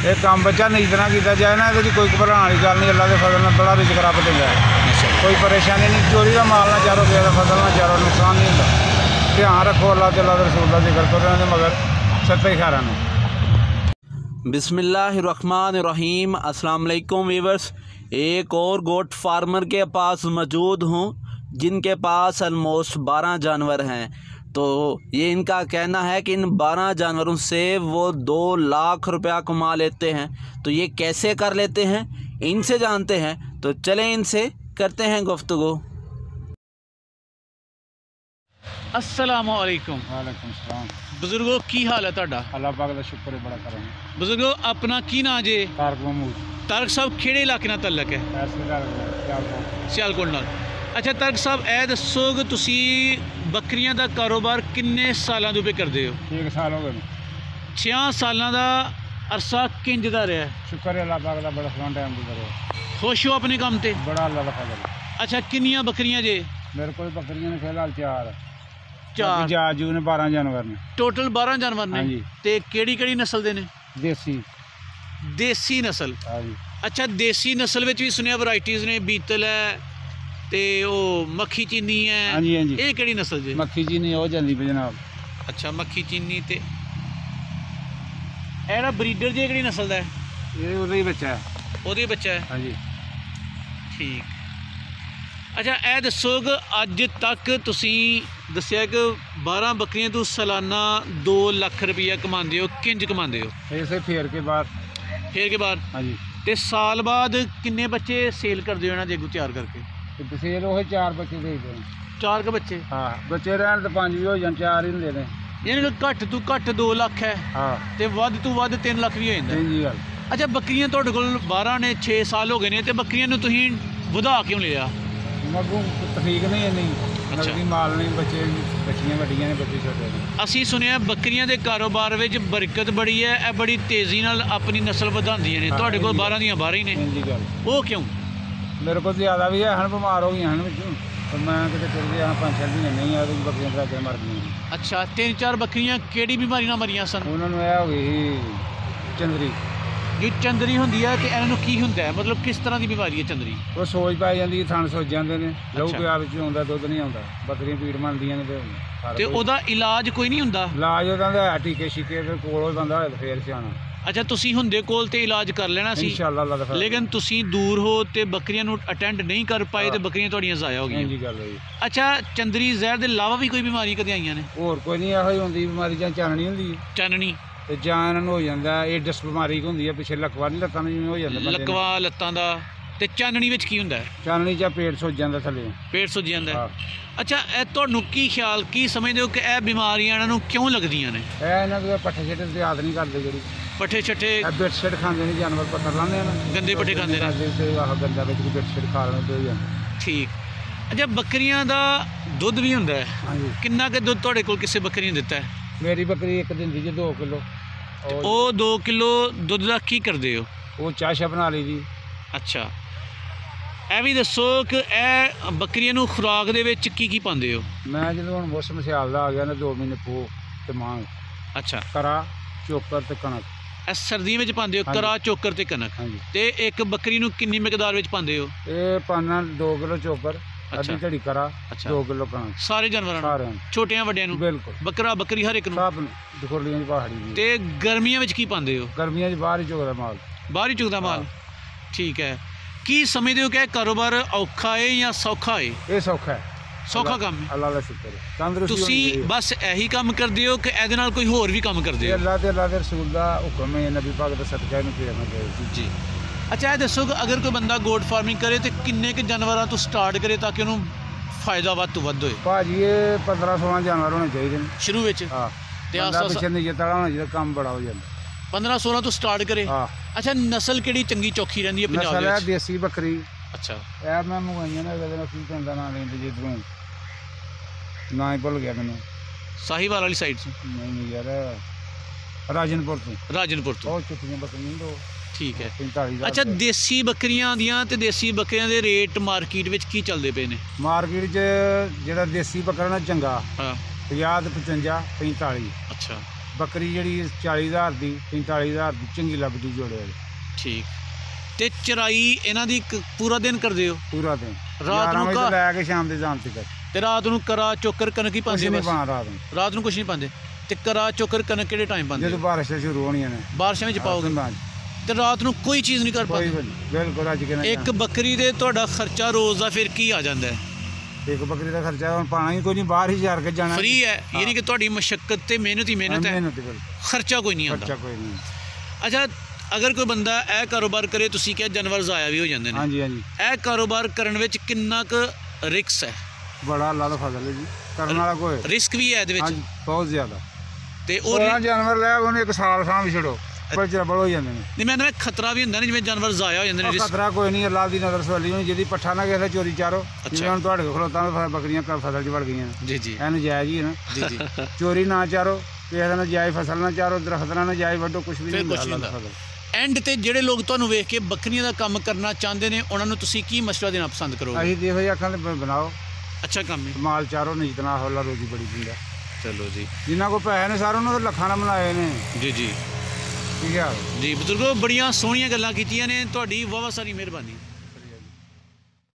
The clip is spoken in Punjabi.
ये काम बच्चा नहीं इतना किया जाए ना, ये कोई घबराने वाली गल नहीं। अल्लाह के फजल नाल बड़ा रिज़्क रब दिंदा है, कोई परेशानी नहीं। चोरी का माल ना चारो, किसी का फसल ना चारो, नुकसान नहीं होंदा। ध्यान रखो, अल्लाह ते अल्लाह दे रसूल दा जिक्र करो, इहदे मगर सत्ते खैरां ने। बिस्मिल्लाहिर्रहमानिर्रहीम। अस्सलाम वालेकुम वीवर्स। एक और गोट फार्मर के पास मौजूद हूँ जिनके पास ऑलमोस्ट 12 जानवर हैं। तो ये इनका कहना है कि इन 12 जानवरों से वो 2 लाख रुपया कमा लेते हैं। तो ये कैसे कर लेते हैं, इनसे जानते हैं। तो चलें इनसे करते हैं गुफ्तगू। अस्सलाम वालेकुम। वालेकुम सलाम। बुजुर्गो की हाल है तुहाडा? अल्लाह पाक दा शुक्र है, बड़ा करम। बुजुर्गो अपना की नाम जे? तारक महमूद। तारक साहब किहड़े इलाके नाल तल्लक है? सियालकोट नाल। अच्छा तारक साहब, ए दसो कि तुसी बकरियां दा कारोबार किन्ने सालों तो करदे हो? 6 साल हो गए। 6 सालों का अरसा किंज दा रहा? शुक्र है अल्लाह पाक दा, बड़ा सोहना टाइम गुजरे। खुश हो अपने काम ते? बड़ा अल्लाह दा फजल। अच्छा किन्नियां बकरियां जे? मेरे को बकरियां ने फिलहाल 4 4 ने 12 जानवर ने टोटल 12 जानवर ने। हाँ जी। ते केड़ी नस्ल दे ने? देसी नस्ल। हाँ जी। अच्छा देसी नस्ल में भी सुनिया वैराइटीज़ ने, बीतल है ते ओ मक्खी चीनी है। हाँ जी हाँ जी। ये केड़ी नस्ल जे? मक्खी चीनी हो जाती पे जनाब। अच्छा मक्खी चीनी ते एड़ा ब्रीडर जे केड़ी नस्ल दा है? ये उहदा ही बच्चा है। ओहदा बच्चा है। हाँ जी। ठीक। अच्छा ए दसो कि अज तक तुसी दस्सिया कि 12 बकरियां तू सालाना 2 लाख रुपया कमांदे हो, किंज कमांदे हो? ऐसे फेर के बाद। फेर के बाद? हाँ जी। ते साल बाद किन्ने बच्चे सेल कर दो ना जेगू तैयार करके? सेल वो 4 बच्चे दे दें। 4 के बच्चे? हाँ, बच्चे रहन तो 5 भी हो जाए, 4 ही नहीं देने। यानी कि घट तू घट 2 लाख है। हाँ। ते वध तू वध 3 लाख भी हो जाता है। जी गल। अच्छा बकरियां तुहाडे कोल 12 ने 6 साल हो गए ने, ते बकरियां नूं तुसीं वधा क्यों लिया? मगू तफीक नहीं है, नहीं नकदी माल नहीं। बच्चे बच्चियां वड्डियां ने, बच्चे छोटे ने। असीं सुनिया बकरियां दे कारोबार विच बरकत बड़ी है, ए बड़ी तेज़ी नाल अपनी नस्ल वधांदियां ने। तुहाडे कोल 12 दियां 12 ही ने, जी गल। वो क्यों? मेरे को ज़्यादा भी है, बीमार हो गई हैं विचों, तो मैं कितने चल गया 5-6 महीने नहीं आया, तो बकरियां फिर मर गई। अच्छा 3-4 बकरियां केड़ी बीमारी नाल मरियां सन? उन्होंने यह हो गई चंदरी। जी चंदरी होंदी है, ते इन्हां नूं की हुंदा है, मतलब किस तरह की बीमारी है चंदरी? वो सोज पाई जाती, थन सोज जाते हैं, लहू अच्छा। प्यार विच आउंदा, दुद्ध नहीं आउंदा, बकरियां पीड़ मनदियां ने। ते ओहदा इलाज कोई नहीं हुंदा? इलाज ओहदा है टीके शीके ते कोल बंदा होए तो फिर सियाना। अच्छा तुसीं हुंदे कोल ते इलाज कर लेना सी, इंशाअल्लाह अल्लाह दा फजल। लेकिन तुसीं दूर हो ते बकरियां नूं अटेंड नहीं कर पाए, ते बकरियां तुहाड़ियां ज़ाया हो जी गईयां। गल होई। अच्छा चंदरी जहर दे अलावा भी कोई बीमारी कदे आईयां ने? होर कोई नहीं ਇਹੋ ਹੀ ਹੁੰਦੀ बीमारी, ਜਾਂ ਚਾਨਣੀ ਹੁੰਦੀ चाननी ਤੇ ਜਾਂ ਇਹਨਾਂ ਨੂੰ ਹੋ ਜਾਂਦਾ एडिस बीमारी ਹੁੰਦੀ ਹੈ, ਪਿੱਛੇ ਲਕਵਾ ਨਹੀਂ ਲੱਤਾਂ ਨੂੰ ਜਿਵੇਂ ਹੋ ਜਾਂਦਾ ਬੰਦੇ ਨੂੰ। लकवा लत्तां दा। ते चाननी विच की हुंदा है? ਚਾਨਣੀ ਜਾਂ ਪੇਟ ਸੁੱਜ ਜਾਂਦਾ ਥੱਲੇ। पेट सुज जांदा है। ਹਾਂ। अच्छा ए तुहानूं की ख्याल की समझदे हो कि ਇਹ ਬਿਮਾਰੀਆਂ ਇਹਨਾਂ ਨੂੰ ਕਿਉਂ ਲੱਗਦੀਆਂ ਨੇ? ਇਹ ਇਹਨਾਂ ਦੇ ਪੱਠੇ ਛੇਟੇ ਤੇ ਯਾਦ ਨਹੀਂ ਕਰਦੇ, ਜਿਹੜੀ ਪੱਠੇ ਛੱਠੇ ਇਹ ਬਿਟ ਛੇਟ ਖਾਂਦੇ ਨੇ ਜਾਨਵਰ, ਪੱਥਰ ਲਾਉਂਦੇ ਆ ਨਾ, ਗੰਦੇ ਪੱਠੇ ਖਾਂਦੇ ਨੇ। ਤੇ ਆਹ ਗੰਦਾ ਵਿੱਚ ਬਿਟ ਛੇਟ ਖਾ ਲੈਂਦੇ ਤੇ ਹੋ ਜਾਂਦਾ। ਠੀਕ। ਅੱਛਾ ਬੱਕਰੀਆਂ ਦਾ ਦੁੱਧ ਵੀ ਹੁੰਦਾ ਹੈ? ਹਾਂਜੀ। ਕਿੰਨਾ ਕੁ ਦੁੱਧ ਤੁਹਾਡੇ ਕੋਲ ਕਿਸੇ ਬੱਕਰੀ ਨੇ ਦਿੱਤਾ ਹੈ? ਮੇਰੀ ਬੱਕਰੀ ਇੱਕ ਦਿੰਦੀ ਜੀ 2 ਕਿਲੋ। ਉਹ 2 ਕਿਲੋ ਦੁੱਧ ਦਾ ਕੀ ਕਰਦੇ ਹੋ? ਉਹ ਚਾਸ਼ਾ ਬਣਾ ਲਈ ਦੀ। ਅੱਛਾ ਇਹ ਵੀ ਦੱਸੋ ਕਿ ਇਹ ਬੱਕਰੀਆਂ ਨੂੰ ਖੁਰਾਕ ਦੇ ਵਿੱਚ ਕੀ ਪਾਉਂਦੇ ਹੋ? ਮੈਂ ਜਦੋਂ ਹੁਣ ਮੌਸਮ ਸਿਆਲ ਦਾ ਆ ਗਿਆ ਨਾ, 2 ਮਹੀਨੇ ਪੋ ਤੇ ਮਾਂਗ, ਅੱਛਾ ਕਰਾ, ਚੋਕਰ ਤੇ ਕਣਕ। ਇਹ ਸਰਦੀਆਂ ਵਿੱਚ ਪਾਉਂਦੇ ਹੋ? ਕਰਾ, ਚੋਕਰ ਤੇ ਕਣਕ। ਹਾਂਜੀ। ਤੇ ਇੱਕ ਬੱਕਰੀ ਨੂੰ ਕਿੰਨੀ ਮਿਕਦਾਰ ਵਿੱਚ ਪਾਉਂਦੇ ਹੋ? ਇਹ ਪਾਣਾ 2 ਕਿਲੋ ਚੋਕਰ, ਅੱਧੀ ਝੜੀ ਕਰਾ, ਅੱਛਾ। 2 ਕਿਲੋ ਕਣਕ। ਸਾਰੇ ਜਾਨਵਰਾਂ ਨੂੰ? ਸਾਰਿਆਂ ਨੂੰ, ਛੋਟਿਆਂ ਵੱਡਿਆਂ ਨੂੰ? ਬਿਲਕੁਲ ਬੱਕਰਾ ਬੱਕਰੀ ਹਰ ਇੱਕ ਨੂੰ? ਸਭ ਨੂੰ, ਦੁਖੋਲੀਆਂ ਦੀ ਪਹਾੜੀ ਦੀ। ਤੇ ਗਰਮੀਆਂ ਵਿੱਚ ਕੀ ਪਾਉਂਦੇ ਹੋ? ਗਰਮੀਆਂ 'ਚ ਬਾਹਰ ਹੀ ਚੋਕਦਾ ਮਾਲ। ਬਾਹਰ ਹੀ ਚੁਗਦਾ ਮਾਲ? ਠੀਕ ਹੈ। ਕੀ ਸਮਝਦੇ ਹੋ ਕਿ ਇਹ ਕਾਰੋਬਾਰ ਔਖਾ ਹੈ ਜਾਂ ਸੌਖਾ ਹੈ? ਇਹ ਸੌਖਾ ਹੈ, ਸੌਖਾ ਕੰਮ ਹੈ। ਅੱਲਾ ਦਾ ਸ਼ੁਕਰ ਹੈ। ਤੰਦਰੁਸਤੀ ਹੋਣੀ ਤੁਸੀਂ ਚਾਹੀਦੀ ਹੈ। ਬਸ ਇਹੀ ਕੰਮ ਕਰਦੇ ਹੋ ਕਿ ਇਹਦੇ ਨਾਲ ਕੋਈ ਹੋਰ ਵੀ ਕੰਮ ਕਰਦੇ ਇਹ ਹੋ? ਅੱਲਾ ਤੇ ਅੱਲਾ ਦੇ ਰਸੂਲ ਦਾ ਹੁਕਮ ਹੈ, ਨਬੀ ਪਾਕ ਦਾ ਸਦਕਾ ਇਹਨੂੰ ਕਰਨਾ ਚਾਹੀਦਾ। ਜੀ। ਅੱਛਾ ਇਹ ਦੱਸੋ ਕਿ ਅਗਰ ਕੋਈ ਬੰਦਾ ਗੋਟ ਫਾਰਮਿੰਗ ਕਰੇ ਤੇ ਕਿੰਨੇ ਕੁ ਜਾਨਵਰਾਂ ਤੋਂ ਸਟਾਰਟ ਕਰੇ ਤਾਂ ਕਿ ਉਹਨੂੰ ਫਾਇਦਾ ਵੱਧ ਤੋਂ ਵੱਧ ਹੋਏ? ਭਾਜੀ ਇਹ 15-16 ਜਾਨਵਰ ਹੋਣੇ ਚਾਹੀਦੇ ਨੇ ਸ਼ੁਰੂ ਵਿੱਚ? ਹਾਂ। ਤੇ ਬੰਦਾ ਪਿੱਛੇ ਨਹੀਂ ਤੜਾ ਹੋਣਾ ਚਾਹੀਦਾ, ਕੰਮ ਬੜਾ ਹੋ ਜਾਂਦਾ। 15-16 ਤੋਂ ਸਟਾਰਟ ਕਰੇ? ਹਾਂ। ਅੱਛਾ ਨਸਲ ਕਿਹੜੀ ਚੰਗੀ ਚੌਖੀ ਰਹਿੰਦੀ ਹੈ ਪੰਜਾਬ ਨਸਲ ਹੈ ਵਿੱਚ? ਦੇਸੀ ਬੱਕਰੀ। ਅੱਛਾ ਇਹ ਮੈਂ ਮੰਗਵਾਈਆਂ ਨੇ, ਇਹਦੇ ਨਾਲ ਕੀ ਪੈਂਦਾ ਨਾਂ ਲੈਂਦੇ ਜਿੱਧਰੋਂ ਨਾ ਹੀ ਭੁੱਲ ਗਿਆ ਮੈਨੂੰ। ਸਾਹੀਵਾਲ ਵਾਲੀ ਸਾਈਡ ਤੋਂ? ਨਹੀਂ ਯਾਰ, ਰਾਜਨਪੁਰ ਤੋਂ। ਰਾਜਨਪੁਰ ਤੋਂ? ਉਹ ਚੁੱਕੀਆਂ ਬੱਕਰੀਆਂ ਦੋ। ਠੀਕ ਹੈ। 45,000। ਅੱਛਾ ਦੇਸੀ ਬੱਕਰੀਆਂ ਦੀਆਂ ਤੇ ਦੇਸੀ ਬੱਕਰੀਆਂ ਦੇ ਰੇਟ ਮਾਰਕੀਟ ਵਿੱਚ ਕੀ ਚੱਲਦੇ ਪਏ ਨੇ? ਮਾਰਕੀਟ 'ਚ ਜਿਹੜਾ ਦੇਸੀ ਬੱਕਰਾ ਨਾ ਚੰਗਾ ਹਾਂ 50 ਤੇ 55 45। ਅੱਛਾ ਬੱਕਰੀ ਜਿਹੜੀ 40,000 ਦੀ 45,000 ਦੀ ਚੰਗੀ ਲੱਭਦੀ ਜੋੜੇ ਵਾਲੀ ਠੀਕ। ਤੇ ਚਰਾਈ ਇਹਨਾਂ ਦੀ ਪੂਰਾ ਦਿਨ ਕਰਦੇ ਹੋ? ਪੂਰਾ ਦਿਨ ਰਾਤ ਨੂੰ 11 ਵਜੇ ਤੋਂ ਲੈ ਕੇ ਸ਼ਾਮ ਦੇ ਜਾਣ ਤੱਕ। ਤੇ ਰਾਤ ਨੂੰ ਕਰਾ ਚੋਕਰ ਕਣਕ ਹੀ ਕੁਛ ਪਾਉਂਦੇ ਨਹੀਂ ਬਸ? ਪਾਉਣਾ ਰਾਤ ਨੂੰ, ਰਾਤ ਨੂੰ ਕੁਛ ਨਹੀਂ ਪਾਉਂਦੇ। ਤੇ ਕਰਾ ਚੋਕਰ ਕਣਕ ਕਿਹੜੇ ਟਾਈਮ ਪਾਉਂਦੇ ਜਦੋਂ ਹੋ? ਬਾਰਿਸ਼ਾਂ ਸ਼ੁਰੂ ਹੋਣੀਆਂ ਨੇ ਬਾਰਿਸ਼ਾਂ ਵਿੱਚ ਪਾਓਗੇ? ਧੁੰਦਾਂ 'ਚ। ਤੇ ਰਾਤ ਨੂੰ ਕੋਈ ਚੀਜ਼ ਨਹੀਂ ਕਰ ਕੋਈ ਪਾਉਂਦੇ? ਬਿਲਕੁਲ ਅੱਜ ਕਿਹਨਾਂ ਇੱਕ ਬੱਕਰੀ ਦੇ ਤੁਹਾਡਾ ਖਰਚਾ ਰੋਜ਼ ਦਾ ਫਿਰ ਕੀ ਆ ਜਾਂਦਾ ਹੈ? ਇੱਕ ਬੱਕਰੀ ਦਾ ਖਰਚਾ ਹੁਣ ਪਾਣਾ ਹੀ ਕੋਈ ਨਹੀਂ, ਬਾਹਰ ਹੀ ਜਾ ਕੇ ਜਾਣਾ। ਫ੍ਰੀ ਹੈ, ਯਾਨੀ ਕਿ ਤੁਹਾਡੀ ਮਸ਼ੱਕਤ ਤੇ ਮਿਹਨਤ ਹੀ ਮਿਹਨਤ ਹੈ, ਮਿਹਨਤ ਬਿਲਕੁਲ, ਖਰਚਾ ਕੋਈ ਨਹੀਂ ਖਰਚਾ ਆਉਂਦਾ। ਕੋਈ ਨਹੀਂ। ਅੱਛਾ, ਅਗਰ ਕੋਈ ਬੰਦਾ ਇਹ ਕਾਰੋਬਾਰ ਕਰੇ, ਤੁਸੀਂ ਕਿਹਾ ਜਾਨਵਰ ਜ਼ਾਇਆ ਵੀ ਹੋ ਜਾਂਦੇ ਨੇ, ਹਾਂਜੀ ਹਾਂਜੀ, ਇਹ ਕਾਰੋਬਾਰ ਕਰਨ ਵਿੱਚ ਕਿੰਨਾ ਕੁ ਰਿਸਕ ਹੈ? ਬੜਾ ਅੱਲਾ ਦਾ ਫਜ਼ਲ ਹੈ ਜੀ, ਕਰਨ ਵਾਲਾ ਕੋਈ। ਰਿਸਕ ਵੀ ਹੈ ਇਹਦੇ ਵਿੱਚ? ਹਾਂਜੀ ਬਹੁਤ ਜ਼ਿਆਦਾ। ਤੇ ਉਹ 16 ਜਾਨਵਰ ਲੈ ਉਹਨੂੰ ਇੱਕ ਸਾਲ ਸਾਂਭ ਛੜੋ, ਪਰ ਜਬਲ ਹੋ ਜਾਂਦੇ ਨੇ। ਨਹੀਂ, ਮੈਂ ਕਹਿੰਦਾ ਖਤਰਾ ਵੀ ਹੁੰਦਾ ਨਾ, ਜਿਵੇਂ ਜਾਨਵਰ ਜ਼ਾਇਆ ਹੋ ਜਾਂਦੇ ਨੇ, ਰਿਸਕ? ਖਤਰਾ ਕੋਈ ਨਹੀਂ, ਅੱਲਾ ਦੀ ਨਜ਼ਰ ਸਵਾਲੀ ਹੋਣੀ, ਜਿਹਦੀ ਪੱਠਾ ਨਾ ਕਿਸੇ ਚੋਰੀ ਚਾਰੋ। ਜਿਵੇਂ ਹੁਣ ਤੁਹਾਡੇ ਕੋਲ ਖਲੋਤਾਂ ਤਾਂ ਬੱਕਰੀਆਂ ਫਸਲ 'ਚ ਵੜ ਗਈਆਂ ਨੇ, ਜੀ ਜੀ ਇਹ ਨਜਾਇਜ਼ ਹੀ ਹੈ ਨਾ। ਜੀ ਜੀ। ਚੋਰੀ ਨਾ ਚਾਰੋ, ਕਿਸੇ ਦਾ ਨਜਾਇਜ਼ ਫਸਲ ਨਾ ਚਾਰੋ, ਦਰਖਤ ਨਾ ਨਜਾਇਜ਼ ਵੱਢੋ, ਕੁਛ ਵੀ ਫਿਰ ਨਹੀਂ ਕੁਛ ਹੁੰਦਾ ਨਹੀਂ ਅੱਲਾ ਦਾ ਹੁੰਦਾ। ਫਜ਼ਲ। ਐਂਡ ਤੇ ਜਿਹੜੇ ਲੋਕ ਤੁਹਾਨੂੰ ਵੇਖ ਕੇ ਬੱਕਰੀਆਂ ਦਾ ਕੰਮ ਕਰਨਾ ਚਾਹੁੰਦੇ ਨੇ, ਉਹਨਾਂ ਨੂੰ ਤੁਸੀਂ ਕੀ ਮਸ਼ਵਰਾ ਦੇਣਾ ਪਸੰਦ ਕਰੋਗੇ? ਅਸੀਂ ਦੇਖੋ ਜੀ, ਅੱਖਾਂ ਤੇ ਬਣਾਓ, ਅੱਛਾ ਕੰਮ ਹੈ। ਮਾਲ ਚਾਰੋ, ਨਿਜਤ ਨਾਲ ਹੌਲਾ, ਰੋਜੀ ਬੜੀ ਦਿੰਦਾ। ਚਲੋ ਜੀ ਜਿਨ੍ਹਾਂ ਕੋਲ ਪੈਸੇ ਨੇ ਸਾਰੇ ਉਹਨਾਂ ਦੇ ਲੱਖਾਂ ਨਾਲ ਬਣਾਏ ਨੇ। ਜੀ ਜੀ ਠੀਕ ਹੈ ਜੀ। ਬਜ਼ੁਰਗੋ, ਬੜੀਆਂ ਸੋਹਣੀਆਂ ਗੱਲਾਂ ਕੀਤੀਆਂ ਨੇ, ਤੁਹਾਡੀ ਵਾਹਵਾ ਸਾਰੀ ਮਿਹਰਬਾਨੀ।